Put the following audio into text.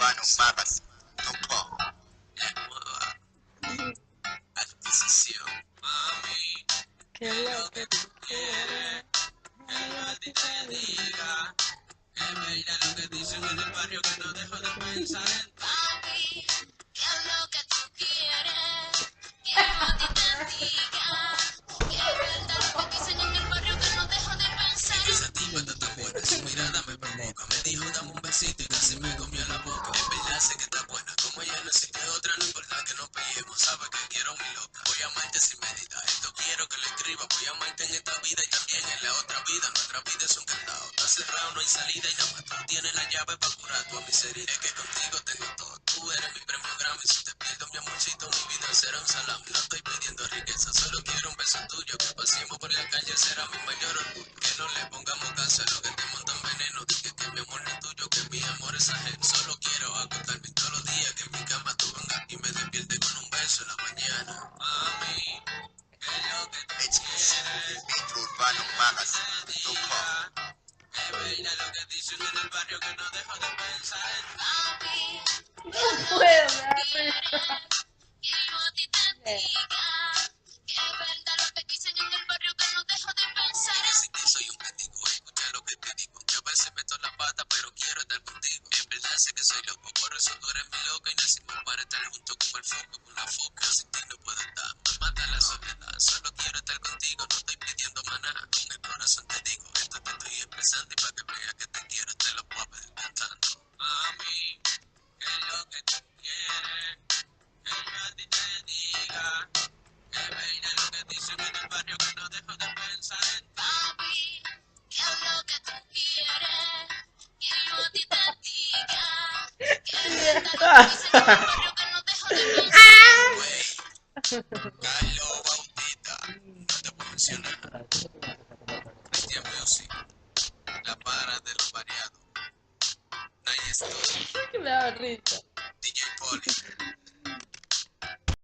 Urbano Magas, Tupo. Adquisición. Mami, ¿Qué es lo que tú quieres? que yo a ti te diga. Que bella lo que dicen en el barrio que no dejo de pensar en Papi, ¿qué es lo que tú quieres? Que yo a ti te diga. Que es verdad lo que dicen en el barrio que no dejo de pensar que esa en tipa está tan buena, su mirada me provoca. Me dijo dame un besito y casi me comió la boca. Es verdad, sé que está buena, como ella no existe otra, no importa que nos peleemos, sabe que quiero mi loca. Voy a amarte sin medida, esto quiero que le escriba. Voy a amarte en esta vida y también en la otra vida. Nuestra vida es un candado, está cerrado, no hay salida y nada más tú tienes la llave para curar tu miseria. Es que contigo tengo todo, tú eres mi premio Grammy. Si te pierdo mi amorcito, mi vida será un salami. No estoy pidiendo riqueza, solo quiero un beso tuyo. Que pasemos por la calle será mi mayor orgullo. Que no le pongamos caso a lo que te montan veneno. Dije que mi amor no es tuyo, que mi amor es ajeno. Solo quiero acostarme todos los días, que en mi cama tú vengas y me despierte con un beso en la mañana. Mami, que lo que tú quieres, Metro Urbano Magas, Tupo. que bella lo que dicen en el barrio que no dejo de pensar en papi. ¿Qué No es lo que puedo, tú me da quieres? risa. Que yo a ti te diga. Que es verdad lo que dicen en el barrio que no dejo de pensar en si te soy un pendejo, escucha lo que te digo. Que a veces meto la pata, pero quiero estar contigo. En verdad sé que soy loco, por eso tú eres mi loca. Y nacimos para estar juntos como el foco con la foca. Sin ti no puedo estar, me mata la soledad. Solo quiero estar contigo, no estoy pidiendo maná. Con el corazón te digo, esto te estoy expresando. Y para que veas que te quiero, te lo puedo pedir cantando. Mami, ¿qué es lo que tú quieres? Que yo a ti te diga. Que bella lo que dicen en el barrio que no dejo de pensar en papi. ¿Qué es lo que tú quieres? Que yo a ti te diga. Que es verdad lo que dicen en el barrio que no dejo de pensar en Wey, Carlos Bautista, no te puedo mencionar. Christian Music, la para de los variados. Night Studio, Que me da risa. DJ Polly.